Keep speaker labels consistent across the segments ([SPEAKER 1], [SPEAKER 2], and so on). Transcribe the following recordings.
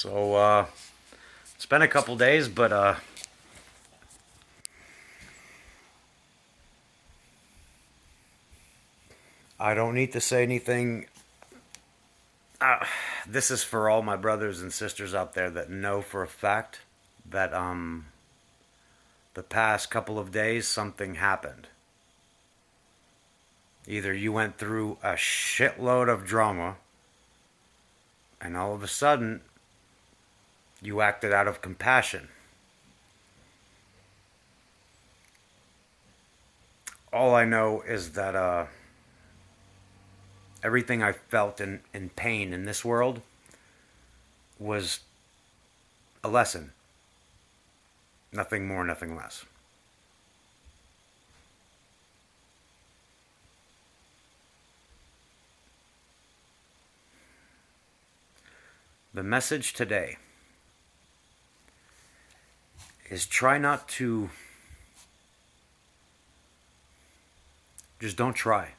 [SPEAKER 1] So, it's been a couple days, but I don't need to say anything. This is for all my brothers and sisters out there that know for a fact that the past couple of days something happened. Either you went through a shitload of drama, and all of a sudden you acted out of compassion. All I know is that everything I felt in pain in this world was a lesson. Nothing more, nothing less. The message today is try not to, just don't try.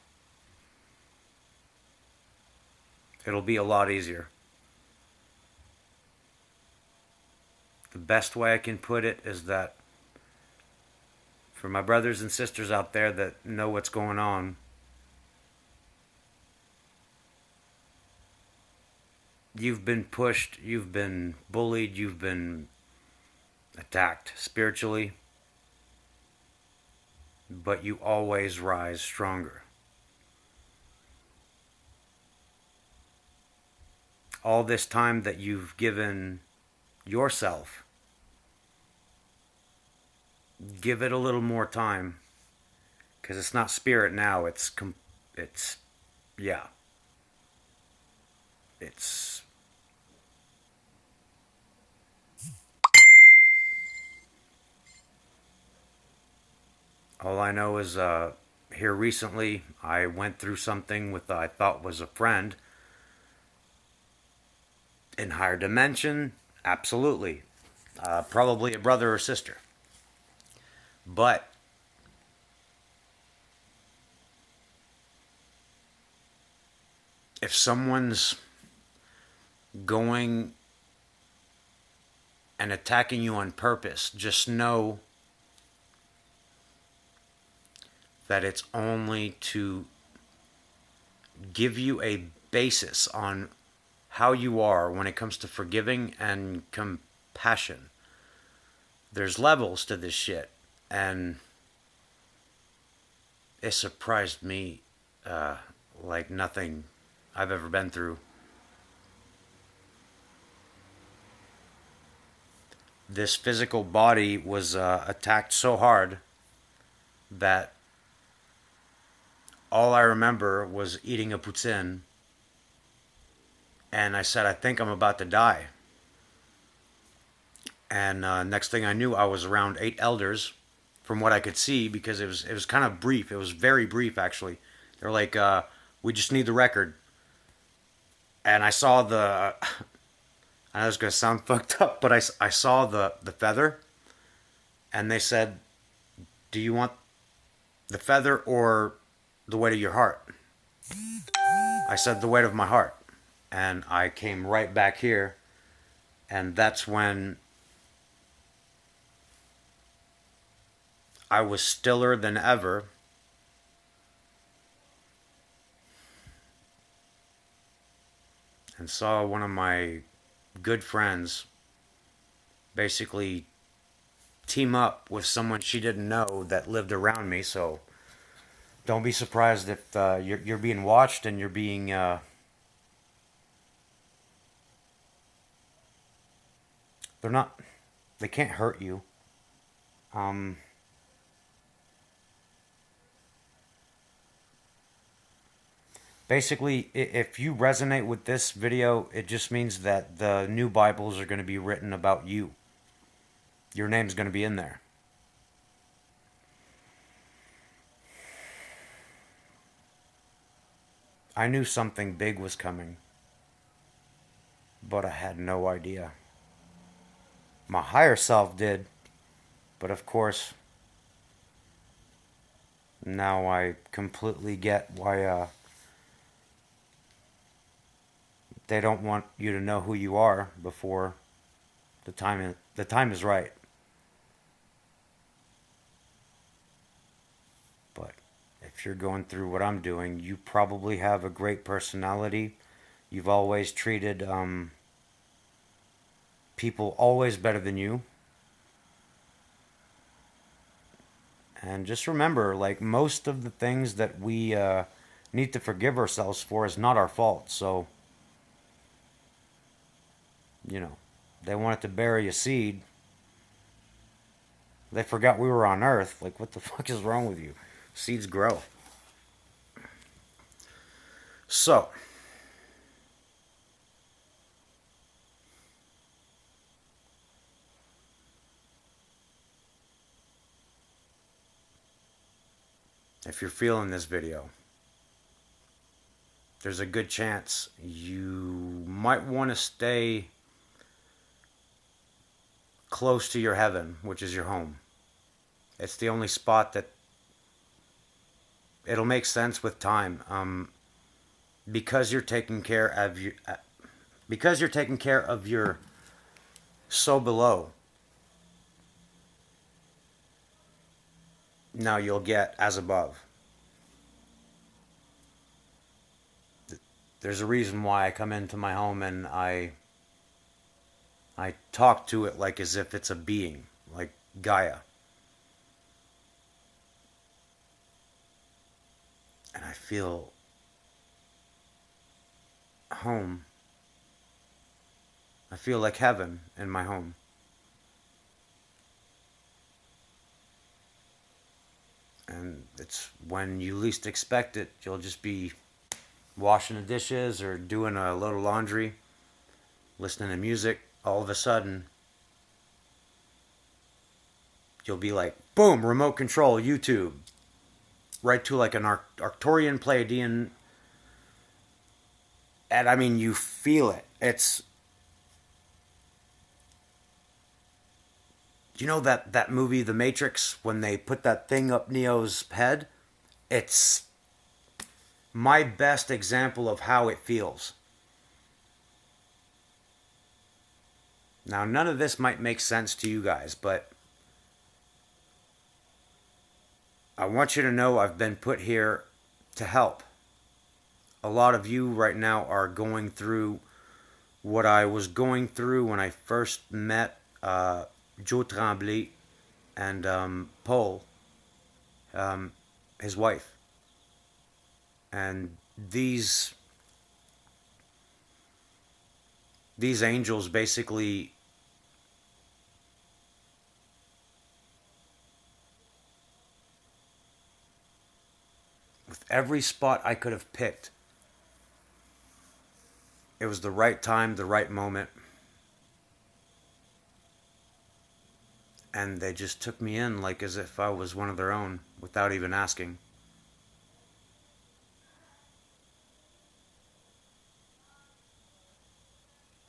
[SPEAKER 1] It'll be a lot easier. The best way I can put it is that for my brothers and sisters out there that know what's going on, you've been pushed, you've been bullied, you've been attacked spiritually, but you always rise stronger. All this time that you've given yourself, give it a little more time, because it's not spirit now. It's yeah, it's all I know is here recently I went through something with I thought was a friend in higher dimension. Absolutely, probably a brother or sister, but if someone's going and attacking you on purpose, just know that it's only to give you a basis on how you are when it comes to forgiving and compassion. There's levels to this shit, and it surprised me like nothing I've ever been through. This physical body was attacked so hard that all I remember was eating a poutine, and I said, I think I'm about to die. And next thing I knew, I was around 8 elders, from what I could see, because it was kind of brief. It was very brief, actually. They're like, we just need the record. And I saw the. I know it's gonna sound fucked up, but I saw the feather, and they said, "Do you want the feather or the weight of your heart?" I said, "The weight of my heart," and I came right back here, and that's when I was stiller than ever. And saw one of my good friends basically team up with someone she didn't know that lived around me. So don't be surprised if you're being watched and you're being they're not, they can't hurt you. Um, Basically, if you resonate with this video, it just means that the new Bibles are going to be written about you. Your name's going to be in there. I knew something big was coming, but I had no idea. My higher self did, but of course, now I completely get why they don't want you to know who you are before the time is right. But if you're going through what I'm doing, you probably have a great personality. You've always treated people always better than you. And just remember, like, most of the things that we need to forgive ourselves for is not our fault. So, you know, they wanted to bury a seed. They forgot we were on Earth. Like, what the fuck is wrong with you? Seeds grow. So, if you're feeling this video, there's a good chance you might want to stay close to your heaven, which is your home. It's the only spot that it'll make sense with time. Because you're taking care of because you're taking care of your so below. Now you'll get as above. There's a reason why I come into my home and I talk to it like as if it's a being, like Gaia. And I feel home. I feel like heaven in my home. And it's when you least expect it, you'll just be washing the dishes or doing a load of laundry, listening to music. All of a sudden, you'll be like, boom, remote control, YouTube. Right to like an Arcturian Pleiadian. And I mean, you feel it. It's, you know that movie, The Matrix, when they put that thing up Neo's head? It's my best example of how it feels. Now, none of this might make sense to you guys, but I want you to know I've been put here to help. A lot of you right now are going through what I was going through when I first met Joe Tremblay and Paul, his wife. And these angels basically with every spot I could have picked, it was the right time, the right moment. And they just took me in like as if I was one of their own without even asking.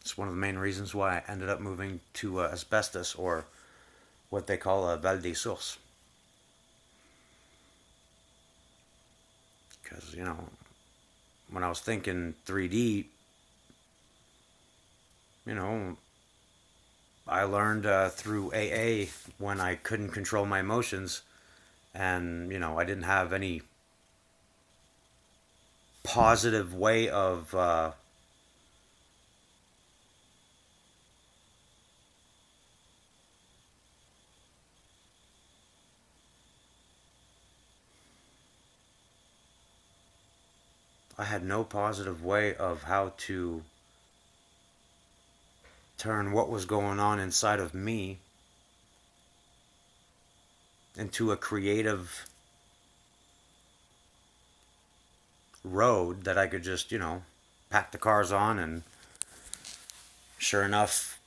[SPEAKER 1] It's one of the main reasons why I ended up moving to asbestos, or what they call a Val des Sources. Because, you know, when I was thinking 3D, you know, I learned through AA when I couldn't control my emotions and, you know, I didn't have any positive way of I had no positive way of how to turn what was going on inside of me into a creative road that I could just, you know, pack the cars on. And sure enough,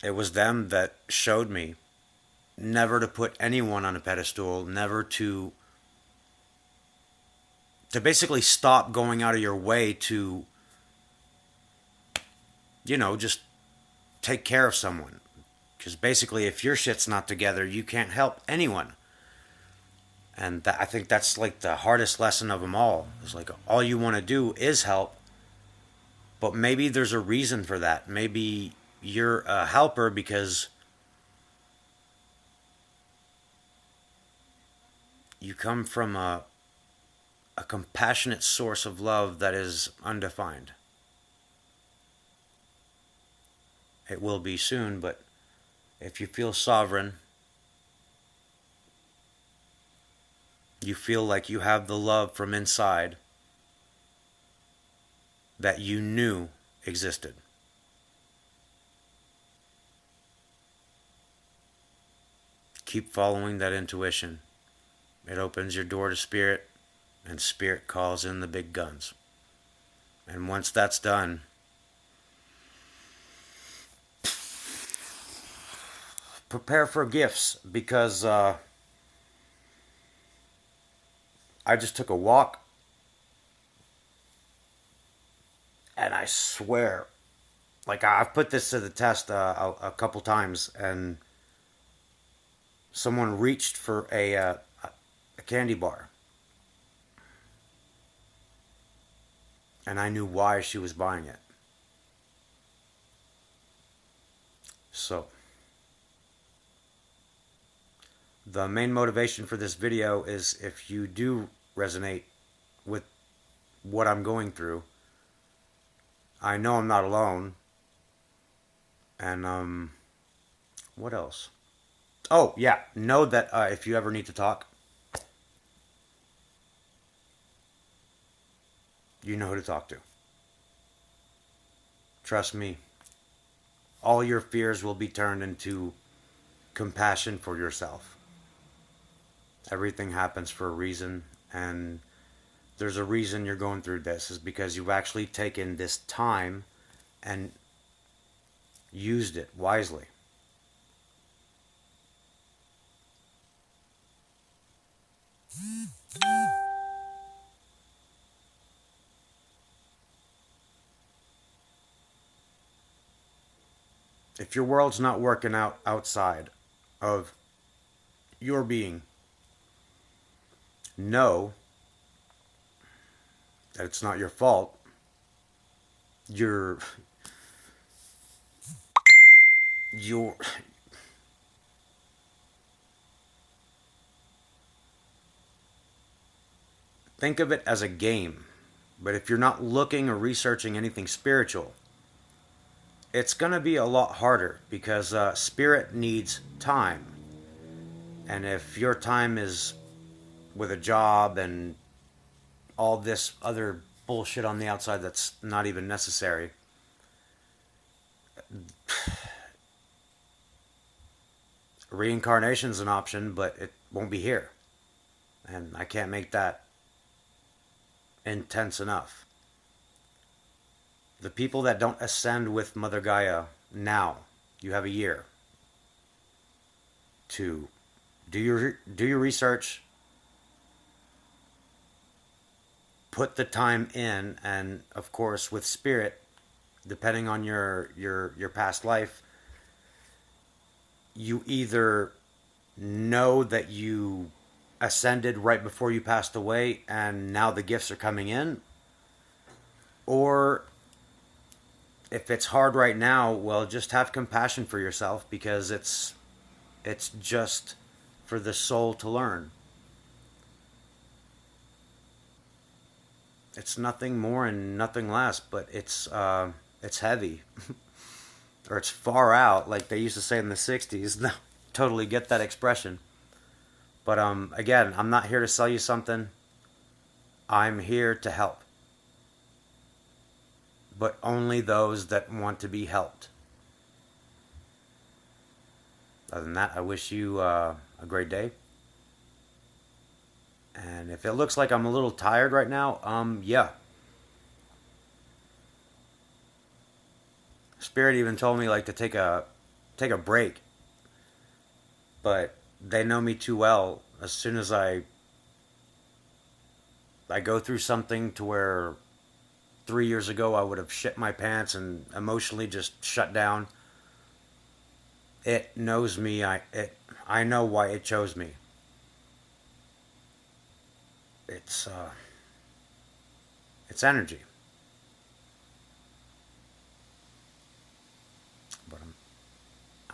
[SPEAKER 1] it was them that showed me never to put anyone on a pedestal, never to basically stop going out of your way to, you know, just take care of someone. Because basically, if your shit's not together, you can't help anyone. And I think that's like the hardest lesson of them all. It's like all you want to do is help, But maybe there's a reason for that. Maybe you're a helper because you come from a compassionate source of love that is undefined. It will be soon, but if you feel sovereign, you feel like you have the love from inside that you knew existed. Keep following that intuition. It opens your door to spirit, and spirit calls in the big guns. And once that's done, prepare for gifts, because I just took a walk, and I swear, like, I've put this to the test a couple times, and someone reached for a candy bar, and I knew why she was buying it. So the main motivation for this video is, if you do resonate with what I'm going through, I know I'm not alone. And what else? Oh yeah, know that if you ever need to talk, you know who to talk to. Trust me, all your fears will be turned into compassion for yourself. Everything happens for a reason, and there's a reason you're going through this, is because you've actually taken this time and used it wisely. If your world's not working out outside of your being, know that it's not your fault. You're think of it as a game. But if you're not looking or researching anything spiritual, it's going to be a lot harder, because spirit needs time. And if your time is with a job and all this other bullshit on the outside that's not even necessary, reincarnation's an option, but it won't be here. And I can't make that intense enough. The people that don't ascend with Mother Gaia now, you have a year to do your research, put the time in, and of course with spirit, depending on your past life, you either know that you ascended right before you passed away and now the gifts are coming in, or if it's hard right now, well, just have compassion for yourself, because it's just for the soul to learn. It's nothing more and nothing less, but it's heavy. Or it's far out, like they used to say in the 60s. Totally get that expression. But again, I'm not here to sell you something. I'm here to help. But only those that want to be helped. Other than that, I wish you a great day. And if it looks like I'm a little tired right now, yeah. Spirit even told me like to take a break. But they know me too well. As soon as I go through something to where 3 years ago I would have shit my pants and emotionally just shut down, it knows me. I know why it chose me. It's energy.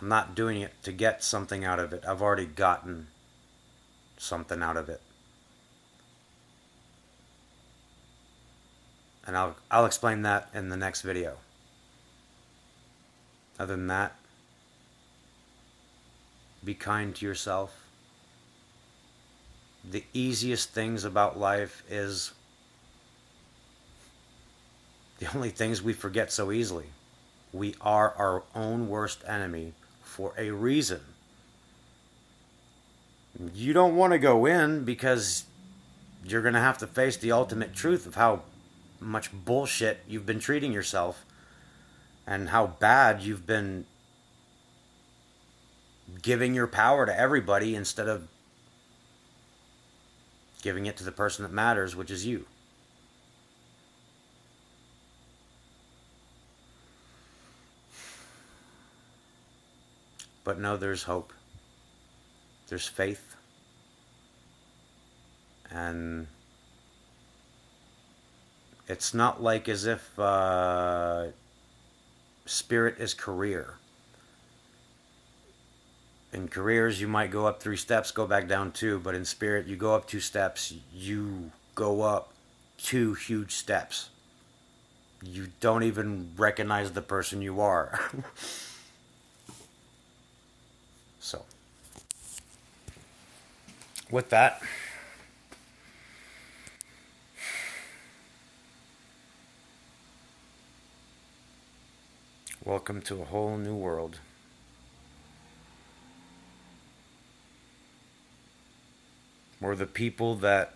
[SPEAKER 1] I'm not doing it to get something out of it. I've already gotten something out of it. And I'll explain that in the next video. Other than that, be kind to yourself. The easiest things about life is the only things we forget so easily. We are our own worst enemy for a reason. You don't want to go in because you're going to have to face the ultimate truth of how much bullshit you've been treating yourself and how bad you've been giving your power to everybody instead of giving it to the person that matters, which is you. But no, there's hope. There's faith. And it's not like as if spirit is career. In careers, you might go up 3 steps, go back down 2. But in spirit, you go up 2 steps, you go up 2 huge steps. You don't even recognize the person you are. So, with that, welcome to a whole new world. Where the people that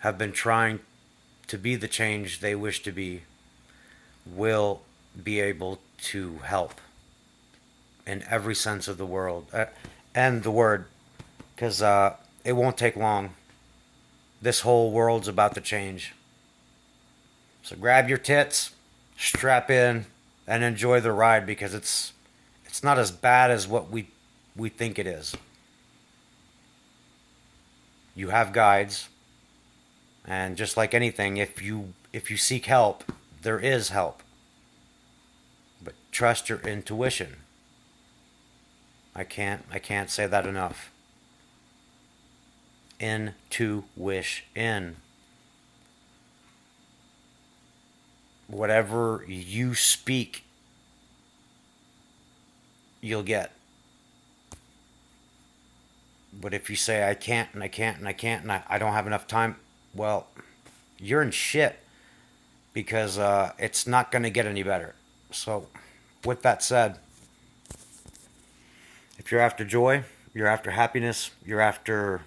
[SPEAKER 1] have been trying to be the change they wish to be will be able to help in every sense of the world and the word, because it won't take long. This whole world's about to change. So grab your tits, strap in, and enjoy the ride, because it's not as bad as what we think it is. You have guides, and just like anything, if you seek help, there is help. But trust your intuition. I can't say that enough. Intuition. Whatever you speak, you'll get. But if you say, I can't, and I can't, and I can't, and I don't have enough time, well, you're in shit, because it's not going to get any better. So, with that said, if you're after joy, you're after happiness, you're after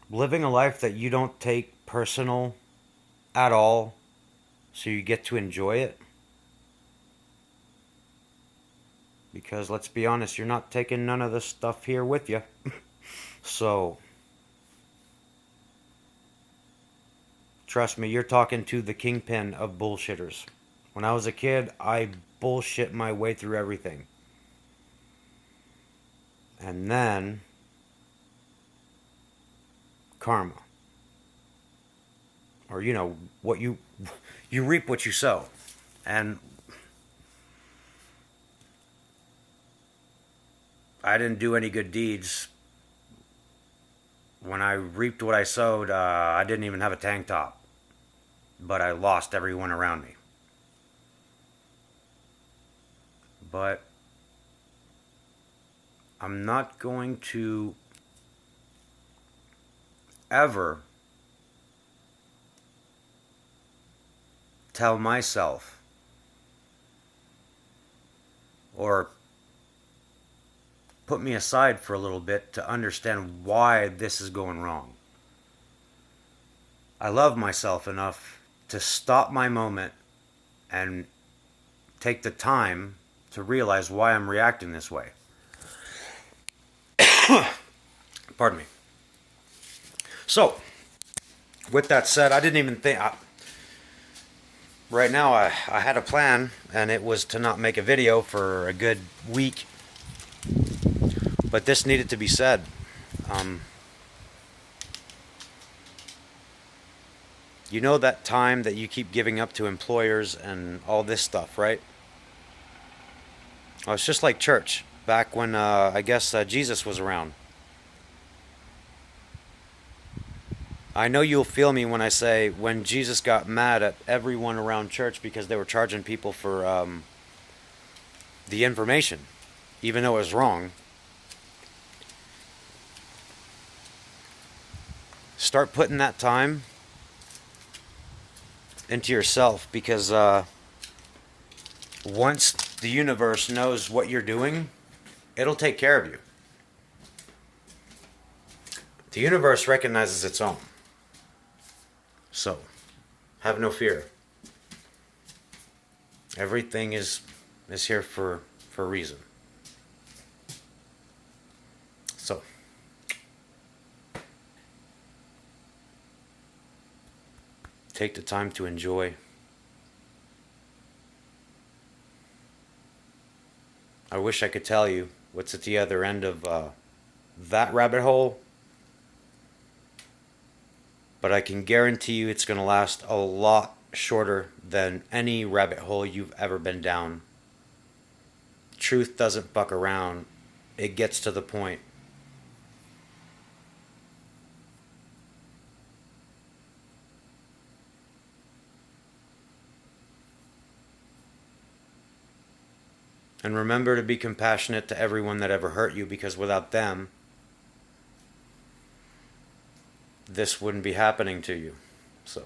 [SPEAKER 1] living a life that you don't take personal at all, so you get to enjoy it. Because let's be honest, you're not taking none of this stuff here with you. So, trust me, you're talking to the kingpin of bullshitters. When I was a kid, I bullshit my way through everything. And then, karma. Or, what you reap what you sow. And I didn't do any good deeds. When I reaped what I sowed, I didn't even have a tank top. But I lost everyone around me. But I'm not going to ever tell myself or put me aside for a little bit to understand why this is going wrong. I love myself enough to stop my moment and take the time to realize why I'm reacting this way. Pardon me. So, with that said, I didn't even think... right now, I had a plan, and it was to not make a video for a good week. But this needed to be said. You know that time that you keep giving up to employers and all this stuff, right? Oh, it's just like church back when I guess Jesus was around. I know you'll feel me when I say when Jesus got mad at everyone around church because they were charging people for the information, even though it was wrong. Start putting that time into yourself because once the universe knows what you're doing, it'll take care of you. The universe recognizes its own. So, have no fear. Everything is here for a reason. So, take the time to enjoy. I wish I could tell you what's at the other end of that rabbit hole, but I can guarantee you it's going to last a lot shorter than any rabbit hole you've ever been down. Truth doesn't fuck around, it gets to the point. And remember to be compassionate to everyone that ever hurt you, because without them, this wouldn't be happening to you. So,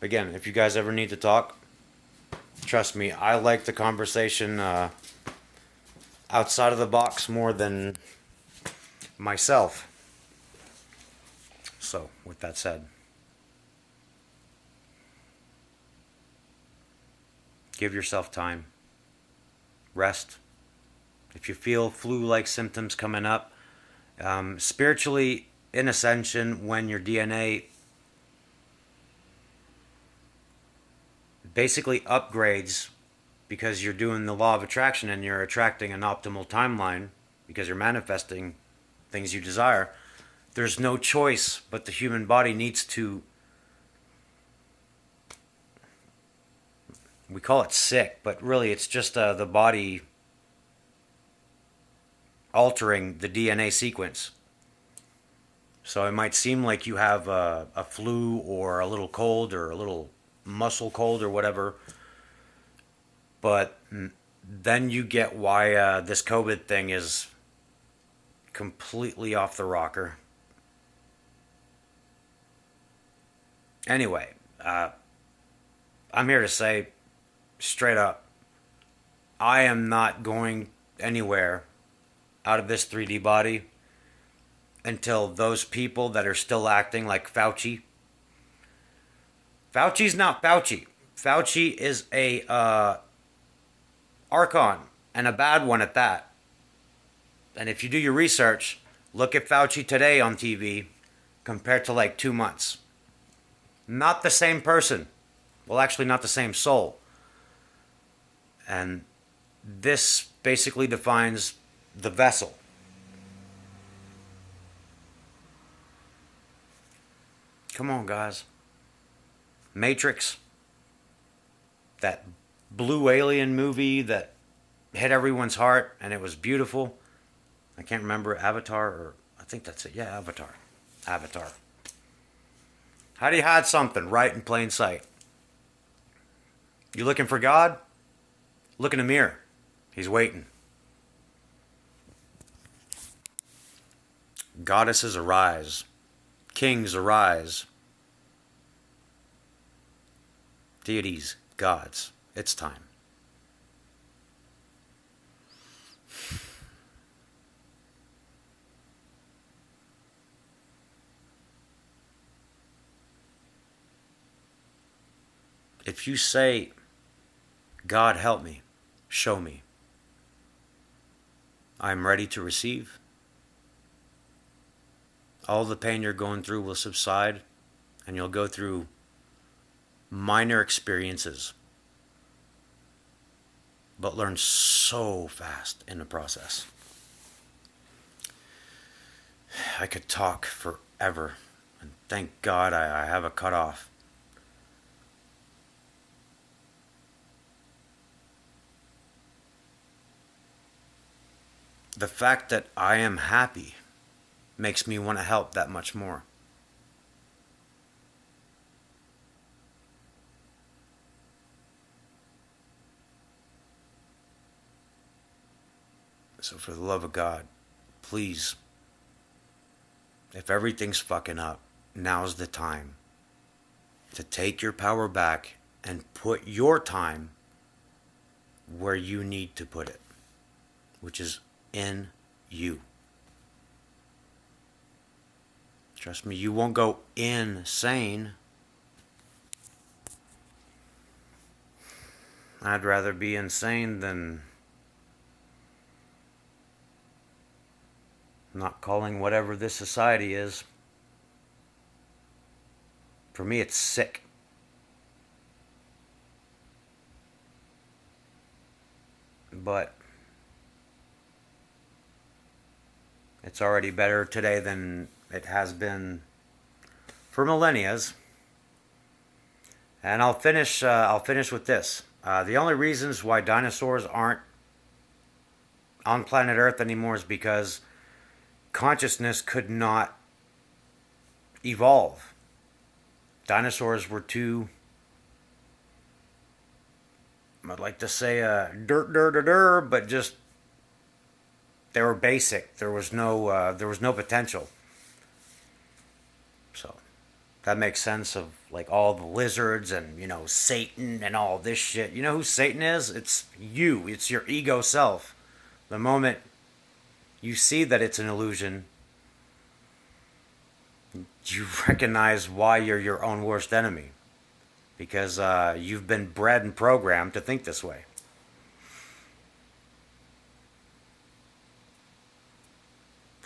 [SPEAKER 1] again, if you guys ever need to talk, trust me, I like the conversation outside of the box more than myself. So, with that said, give yourself time. Rest. If you feel flu-like symptoms coming up, spiritually in ascension, when your DNA basically upgrades because you're doing the law of attraction and you're attracting an optimal timeline because you're manifesting things you desire, there's no choice but the human body needs to, we call it sick, but really it's just the body altering the DNA sequence. So it might seem like you have a flu or a little cold or a little muscle cold or whatever, but then you get why this COVID thing is completely off the rocker. Anyway, I'm here to say straight up, I am not going anywhere out of this 3D body until those people that are still acting like Fauci's not Fauci. Fauci is a archon, and a bad one at that. And if you do your research, look at Fauci today on TV compared to like 2 months. Not the same person. Well, actually not the same soul. And this basically defines the vessel. Come on, guys. Matrix, that blue alien movie that hit everyone's heart and it was beautiful. I can't remember, Avatar, or I think that's it. Yeah, Avatar. Avatar. How do you hide something right in plain sight? You looking for God? Look in the mirror. He's waiting. Goddesses arise. Kings arise. Deities, gods. It's time. If you say, God help me, show me, I'm ready to receive, all the pain you're going through will subside and you'll go through minor experiences, but learn so fast in the process. I could talk forever. And thank God I have a cutoff. The fact that I am happy makes me want to help that much more. So, for the love of God, please, if everything's fucking up, now's the time to take your power back and put your time where you need to put it, which is in you. Trust me, you won't go insane. I'd rather be insane than not calling whatever this society is. For me, it's sick. But it's already better today than it has been for millennia. And I'll finish. I'll finish with this. The only reasons why dinosaurs aren't on planet Earth anymore is because consciousness could not evolve. Dinosaurs were too, I'd like to say, but just they were basic. There was no potential. So that makes sense of like all the lizards and Satan and all this shit. You know who Satan is? It's you. It's your ego self. The moment you see that it's an illusion, you recognize why you're your own worst enemy. Because you've been bred and programmed to think this way.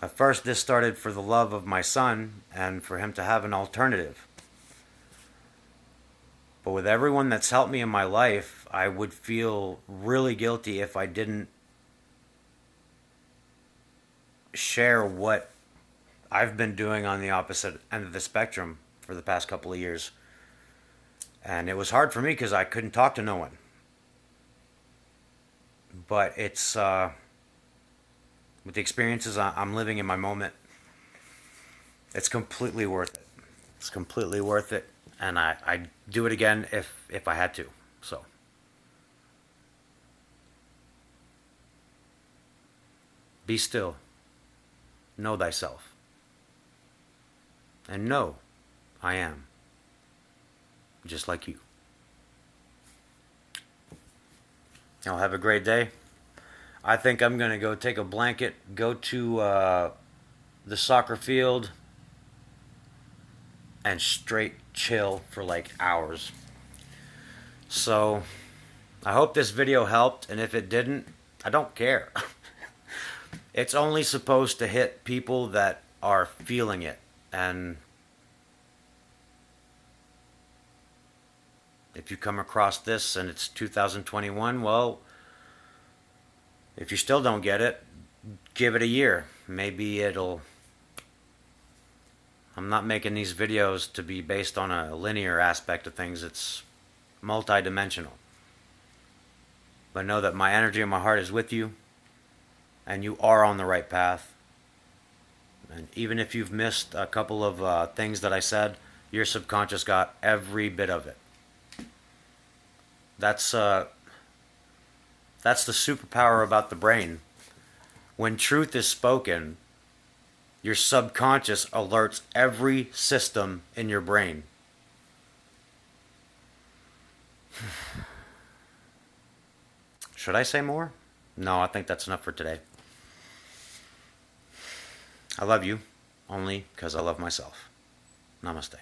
[SPEAKER 1] At first, this started for the love of my son and for him to have an alternative. But with everyone that's helped me in my life, I would feel really guilty if I didn't share what I've been doing on the opposite end of the spectrum for the past couple of years. And it was hard for me because I couldn't talk to no one. But it's, with the experiences I'm living in my moment, it's completely worth it. It's completely worth it. And I'd do it again if I had to. So. Be still. Know thyself. And know I am. Just like you. I'll have a great day. I think I'm going to go take a blanket, go to the soccer field, and straight chill for like hours. So, I hope this video helped, and if it didn't, I don't care. It's only supposed to hit people that are feeling it, and if you come across this and it's 2021, well, if you still don't get it, give it a year. Maybe it'll... I'm not making these videos to be based on a linear aspect of things. It's multi-dimensional. But know that my energy and my heart is with you, and you are on the right path. And even if you've missed a couple of things that I said, your subconscious got every bit of it. That's the superpower about the brain. When truth is spoken, your subconscious alerts every system in your brain. Should I say more? No, I think that's enough for today. I love you only because I love myself. Namaste.